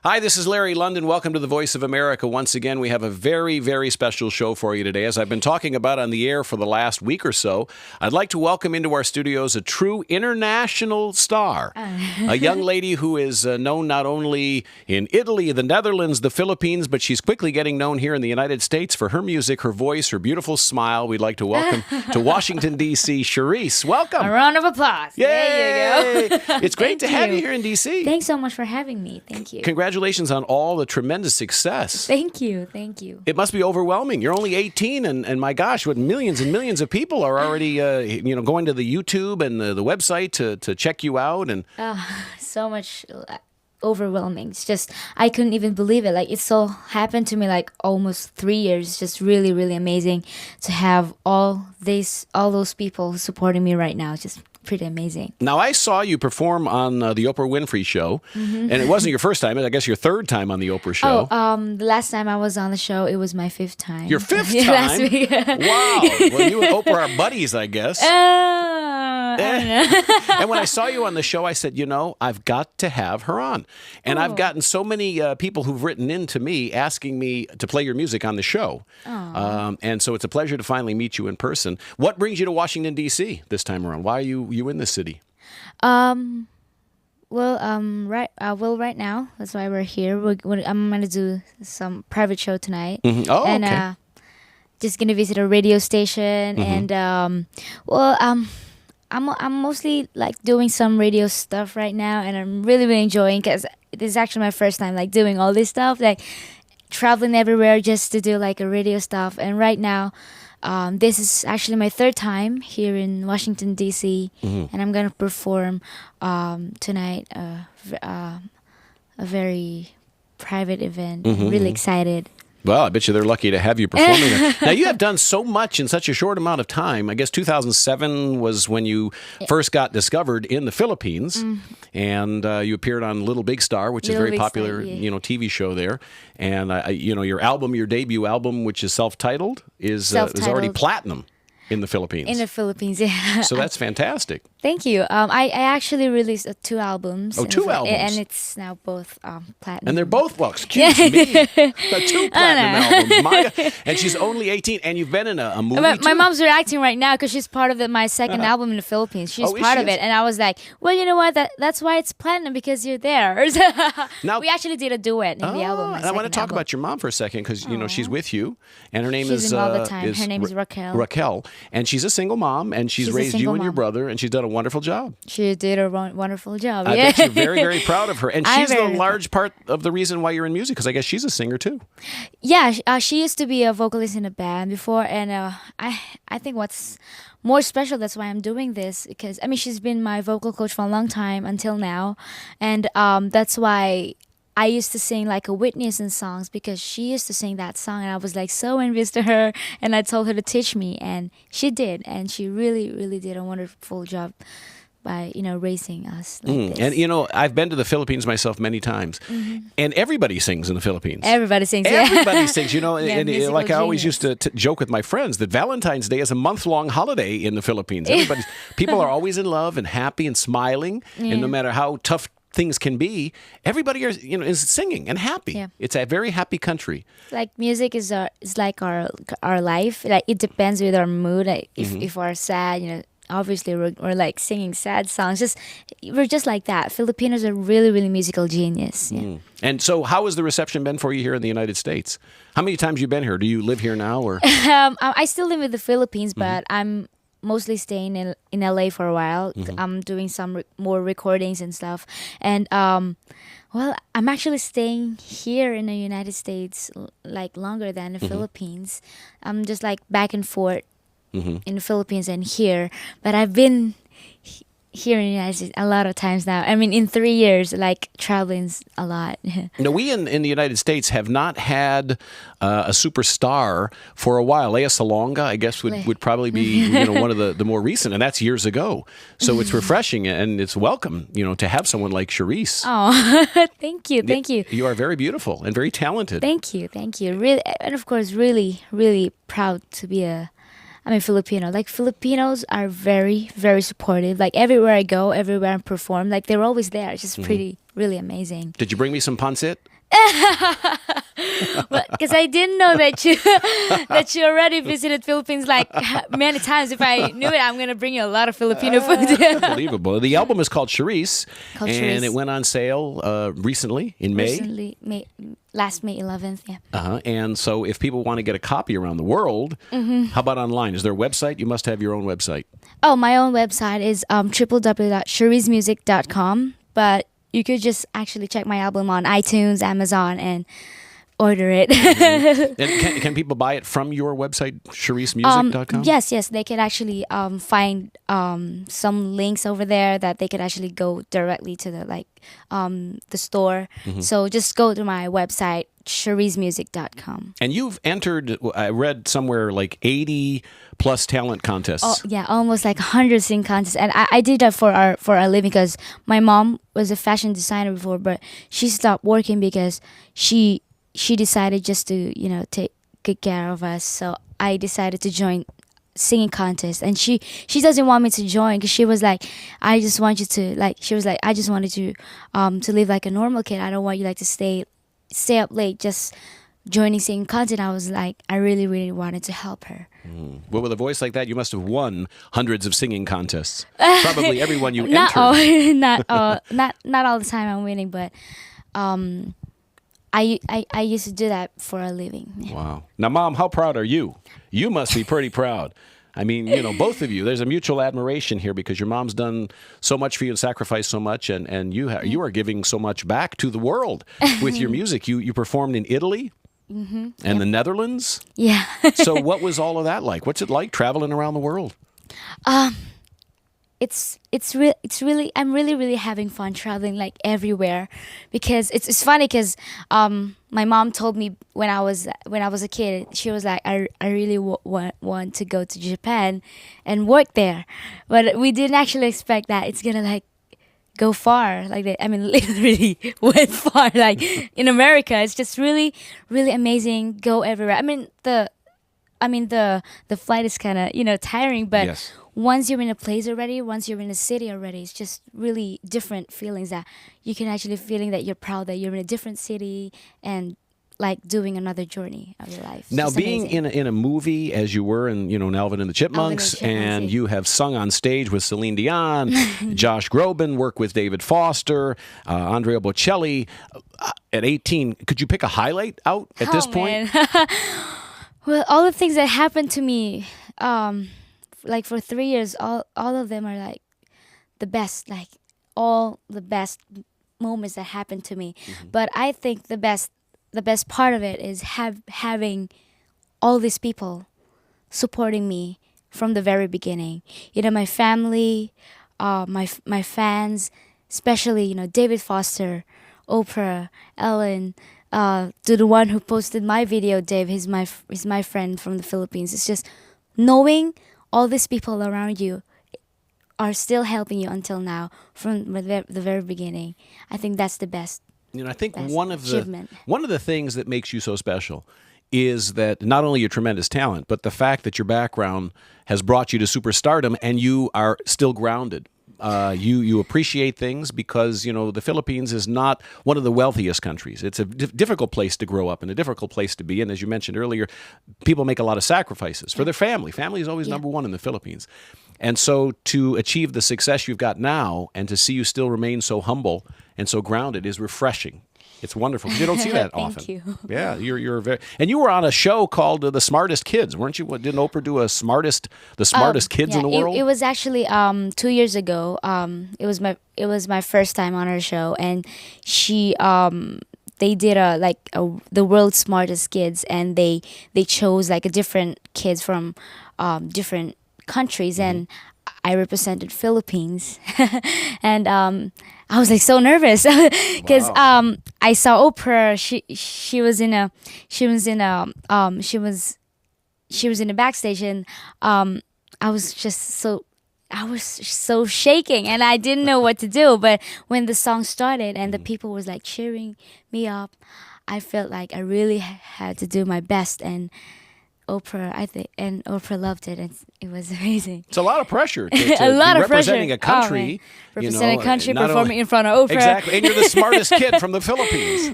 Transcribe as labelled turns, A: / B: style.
A: Hi, this is Larry London. Welcome to the Voice of America. Once again, we have a very, very special show for you today. As I've been talking about on the air for the last week or so, I'd like to welcome into our studios a true international star, a young lady who is known not only in Italy, the Netherlands, the Philippines, but she's quickly getting known here in the United States for her music, her voice, her beautiful smile. We'd like to welcome to Washington, D.C., Charice. Welcome.
B: A round of applause.
A: Yay!
B: There you go.
A: It's great to have you here in D.C.
B: Thanks so much for having me. Thank you.
A: Congratulations on all the tremendous success.
B: Thank you. Thank you.
A: It must be overwhelming. You're only 18, and my gosh, what millions and millions of people are already, going to the YouTube and the website to check you out. And
B: So much overwhelming. It's just, I couldn't even believe it. Like, it so happened to me like almost 3 years. Just really, really amazing to have all those people supporting me right now. It's just pretty amazing.
A: Now, I saw you perform on the Oprah Winfrey Show, and it wasn't your first time. I guess your third time on the Oprah show.
B: The last time I was on the show, it was my fifth time.
A: Your fifth
B: Yeah,
A: time?
B: last week.
A: Wow. Well, you and Oprah are buddies, I guess.
B: I don't know.
A: And when I saw you on the show, I said, I've got to have her on. And I've gotten so many people who've written in to me asking me to play your music on the show. And so it's a pleasure to finally meet you in person. What brings you to Washington, D.C. this time around? Why are you in this city?
B: Right now, that's why we're here. I'm going to do some private show tonight.
A: Mm-hmm. Oh,
B: and,
A: okay.
B: Just going to visit a radio station.
A: Mm-hmm.
B: And, I'm mostly like doing some radio stuff right now, and I'm really, really enjoying because this is actually my first time like doing all this stuff, like traveling everywhere just to do like a radio stuff. And right now, this is actually my third time here in Washington, D.C., and I'm going to perform tonight a very private event. I'm really excited.
A: Well, I bet you they're lucky to have you performing there. Now, you have done so much in such a short amount of time. I guess 2007 was when you first got discovered in the Philippines, and you appeared on Little Big Star, which is a
B: Little
A: very
B: Big
A: popular,
B: Star, yeah.
A: TV show there. And your debut album, which is self-titled, is already
B: Self-titled.
A: platinum in the Philippines.
B: In the Philippines, yeah.
A: So that's fantastic.
B: Thank you. I actually released 2 albums.
A: Oh, 2 albums.
B: And it's now both platinum.
A: And they're both, excuse me, 2 platinum albums. My God. And she's only 18, and you've been in a movie
B: My
A: too?
B: mom's reacting right now because she's part of my second album in the Philippines. She's
A: Oh, is
B: part
A: she?
B: of it. And I was like, well, you know what? That's why it's platinum, because you're there.
A: Now-
B: we actually did a duet in the album.
A: And I want to talk about your mom for a second because, she's with you, and her name
B: She's
A: is...
B: in all the time. Her name is Raquel.
A: Raquel. And she's a single mom, and she's
B: She's a
A: raised you
B: single
A: and your
B: mom.
A: brother, and she's done a wonderful job.
B: She did a wonderful job.
A: I
B: yeah.
A: bet you're very, very proud of her. And
B: I'm
A: she's the
B: very
A: large part of the reason why you're in music, because I guess she's a singer too.
B: Yeah, she used to be a vocalist in a band before, and I think what's more special, that's why I'm doing this, because she's been my vocal coach for a long time until now, and that's why I used to sing like a Whitney Houston songs, because she used to sing that song, and I was like so envious to her, and I told her to teach me, and she did, and she really, really did a wonderful job by raising us like this.
A: And I've been to the Philippines myself many times, and everybody sings in the Philippines.
B: Everybody sings. Yeah.
A: Everybody sings,
B: Yeah,
A: and
B: musical
A: like I always
B: genius.
A: used to joke with my friends that Valentine's Day is a month-long holiday in the Philippines. People are always in love and happy and smiling, and no matter how tough things can be, everybody is singing and happy.
B: Yeah.
A: It's a very happy country.
B: Like music is like our life. Like it depends with our mood. Like if we're sad, obviously we're like singing sad songs. We're just like that. Filipinos are really, really musical genius. Yeah.
A: And so, how has the reception been for you here in the United States? How many times have you been here? Do you live here now, or?
B: I still live in the Philippines, but I'm mostly staying in LA for a while. I'm doing some more recordings and stuff. And I'm actually staying here in the United States like longer than the Philippines. I'm just like back and forth in the Philippines and here. But I've been here in the United States a lot of times now. In 3 years, like traveling a lot.
A: No, we in the United States have not had a superstar for a while. Leia Salonga, I guess, would probably be one of the more recent, and that's years ago. So it's refreshing and it's welcome, to have someone like Charice.
B: Oh, thank you.
A: You are very beautiful and very talented.
B: Thank you. Really, and of course, really, really proud to be a I mean Filipino. Like Filipinos are very, very supportive. Like everywhere I go, everywhere I perform, like they're always there. It's just pretty, really amazing.
A: Did you bring me some pancit?
B: Because I didn't know that you that you already visited Philippines like many times. If I knew it, I'm gonna bring you a lot of Filipino food.
A: Unbelievable. The album is called Charice,
B: Called
A: and
B: Charice.
A: it went on sale recently in May.
B: Recently, last May 11th. Yeah.
A: And so if people want to get a copy around the world, how about online? Is there a website? You must have your own website.
B: Oh, my own website is www.charicemusic.com. But you could just actually check my album on iTunes, Amazon, and order it.
A: And can people buy it from your website, charicemusic.com?
B: Yes, they could actually find some links over there that they could actually go directly to the store. So just go to my website, charicemusic.com.
A: And you've entered, I read somewhere like 80 plus talent contests.
B: Oh, yeah, almost like 100 sing contests, and I did that for our living because my mom was a fashion designer before, but she stopped working because she decided just to take good care of us. So I decided to join singing contest, and she doesn't want me to join because she was like, I just want you to I just wanted you to live like a normal kid. I don't want you to stay up late just joining singing contest. I was like, I really, really wanted to help her.
A: Well, with a voice like that, you must have won hundreds of singing contests. Probably every one you
B: Not
A: entered.
B: not all the time I'm winning, but I used to do that for a living. Yeah.
A: Wow. Now, Mom, how proud are you? You must be pretty proud. I mean, both of you, there's a mutual admiration here because your mom's done so much for you and sacrificed so much, and you are giving so much back to the world with your music. You performed in Italy and the Netherlands.
B: Yeah.
A: So what was all of that like? What's it like traveling around the world?
B: It's really I'm really having fun traveling like everywhere because it's funny because my mom told me when I was a kid, she was like, I really want to go to Japan and work there, but we didn't actually expect that it's gonna like go far like that. I mean, literally went far. Like in America, it's just really amazing. Go everywhere. I mean the flight is kind of tiring, but
A: Yes.
B: once you're in a place already, once you're in a city already, it's just really different feelings that you can actually feeling that you're proud that you're in a different city and like doing another journey of your life.
A: Now,
B: Just
A: being
B: amazing.
A: in a movie as you were in, Alvin and the Chipmunks,
B: Alvin and the Chipmunks,
A: and
B: yeah.
A: you have sung on stage with Celine Dion, Josh Groban, worked with David Foster, Andrea Bocelli. At 18, could you pick a highlight out at this point?
B: Man. Well, all the things that happened to me, like for 3 years, all of them are like the best, like all the best moments that happened to me. But I think the best part of it is having all these people supporting me from the very beginning. My family, my fans, especially David Foster, Oprah, Ellen. To the one who posted my video, Dave, he's my friend from the Philippines. It's just knowing all these people around you are still helping you until now from the very beginning. I think that's the best.
A: I think
B: Best
A: one of
B: achievement.
A: the things that makes you so special is that not only your tremendous talent, but the fact that your background has brought you to superstardom and you are still grounded. You appreciate things because, the Philippines is not one of the wealthiest countries. It's a difficult place to grow up and a difficult place to be. And as you mentioned earlier, people make a lot of sacrifices for their family. Family is always number one in the Philippines. And so to achieve the success you've got now and to see you still remain so humble and so grounded is refreshing. It's wonderful because you don't see that
B: Thank
A: often.
B: you.
A: Yeah, you're very, and you were on a show called The Smartest Kids, weren't you? Didn't Oprah do the smartest kids in the world?
B: It was actually 2 years ago. It was my first time on her show, and she they did the world's smartest kids, and they chose like a different kids from different countries, and I represented Philippines, and I was like so nervous because
A: Wow.
B: I saw Oprah. She was in a backstage, and I was so shaking, and I didn't know what to do. But when the song started and the people was like cheering me up, I felt like I really had to do my best, and Oprah, I think, and Oprah loved it, and it was amazing.
A: It's a lot of pressure to
B: A lot
A: be
B: of
A: representing
B: pressure.
A: a country.
B: Representing a country,
A: not
B: performing in front of Oprah.
A: Exactly. And you're the smartest kid from the Philippines.